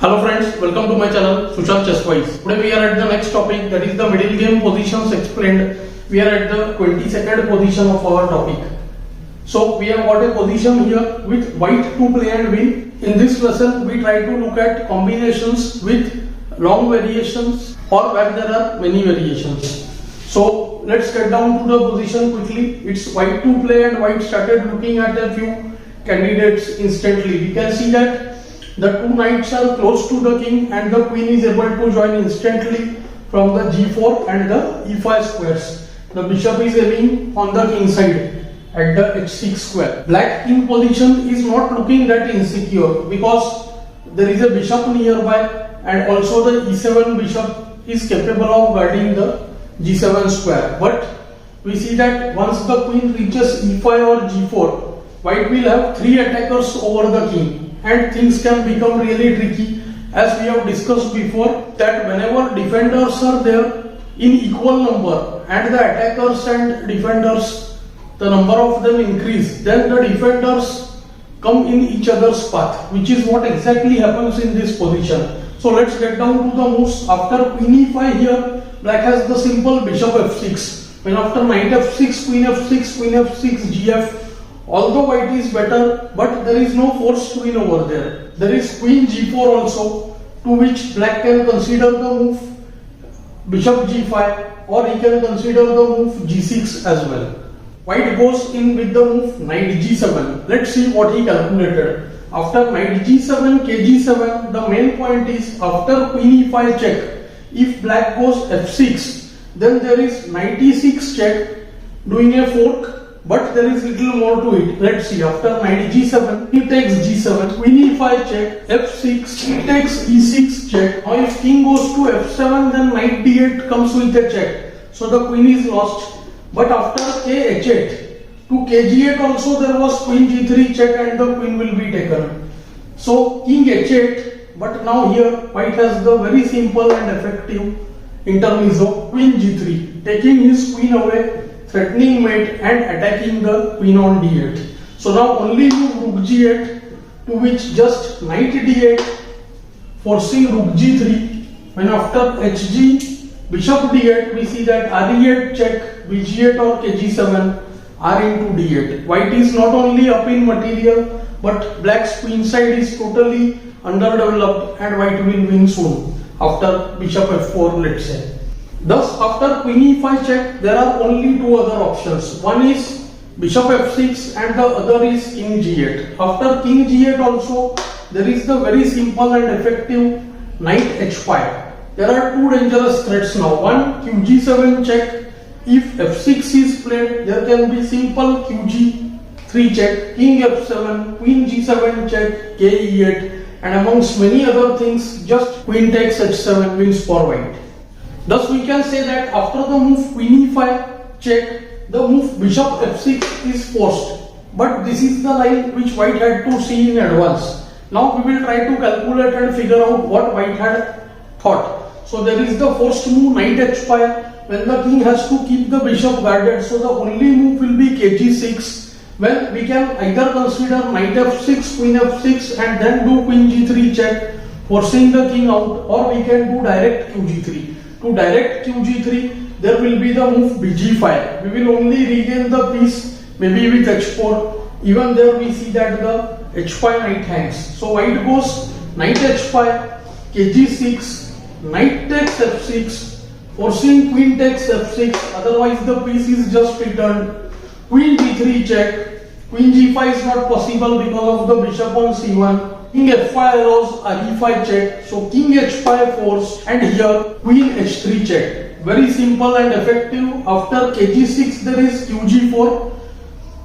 Hello friends, welcome to my channel Sushant Chesswise. Today we are at the next topic, that is the middle game positions explained. We are at the 22nd position of our topic. So we have got a position here with white to play and win. In this lesson we try to look at combinations with long variations or where there are many variations. So let's get down to the position quickly. It's white to play and white started looking at a few candidates instantly. We can see that the two knights are close to the king and the queen is able to join instantly from the g4 and the e5 squares. The bishop is aiming on the king side at the h6 square. Black king position is not looking that insecure because there is a bishop nearby and also the e7 bishop is capable of guarding the g7 square. But we see that once the queen reaches e5 or g4, white will have three attackers over the king. And things can become really tricky, as we have discussed before, that whenever defenders are there in equal number and the attackers and defenders, the number of them increase, then the defenders come in each other's path, which is what exactly happens in this position. So let's get down to the moves. After queen e5 here, black has the simple bishop f6. When after knight f6, queen f6, gf, although white is better, but there is no forced queen over there. There is queen g4 also, to which black can consider the move bishop g5, or he can consider the move g6 as well. White goes in with the move knight g7. Let's see what he calculated. After knight g7, kg7, the main point is after queen e5 check. If black goes f6, then there is knight e6 check, doing a fork. But there is little more to it. Let's see. After knight g7, he takes g7, queen e5 check, f6, he takes e6 check. Now if king goes to f7, then knight d8 comes with a check. So the queen is lost. But after k h8 to kg8 also there was queen g3 check and the queen will be taken. So king h8, but now here white has the very simple and effective intermezzo queen g3, taking his queen away, threatening mate and attacking the queen on d8. So now only move rook g8, to which just knight d8, forcing rook g3. When after hg, bishop d8, we see that re8 check, bg8 or kg7, r into d8. White is not only up in material, but black's queen side is totally underdeveloped and white will win soon after bishop f4, let's say. Thus, after queen e5 check, there are only two other options. One is bishop f6 and the other is king g8. After king g8 also, there is the very simple and effective knight h5. There are two dangerous threats now. One, qg7 check. If f6 is played, there can be simple qg3 check, king f7, queen g7 check, ke8, and amongst many other things, just queen takes h7 wins for white. Thus we can say that after the move queen e5 check, the move bishop f6 is forced. But this is the line which white had to see in advance. Now we will try to calculate and figure out what white had thought. So there is the forced move knight h5, when the king has to keep the bishop guarded. So the only move will be kg6, when we can either consider knight f6, queen f6 and then do queen g3 check, forcing the king out, or we can do direct qg3. To direct qg3, there will be the move bg5. We will only regain the piece maybe with h4. Even there we see that the h5 knight hangs. So white goes knight h5, kg6, knight takes f6, forcing queen takes f6. Otherwise the piece is just returned. Queen g3 check. Queen g5 is not possible because of the bishop on c1. King f5 allows re5 check, so king h5 force, and here queen h3 check. Very simple and effective. After kg6 there is qg4,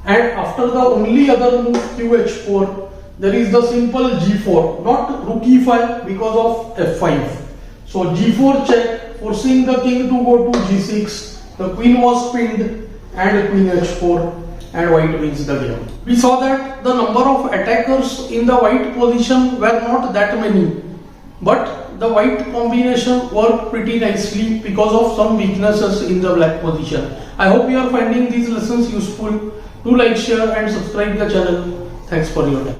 and after the only other move qh4, there is the simple g4, not rook e5 because of f5. So g4 check, forcing the king to go to g6. The queen was pinned and queen h4. And white wins the game. We saw that the number of attackers in the white position were not that many, but the white combination worked pretty nicely because of some weaknesses in the black position. I hope you are finding these lessons useful. Do like, share and subscribe the channel. Thanks for your time.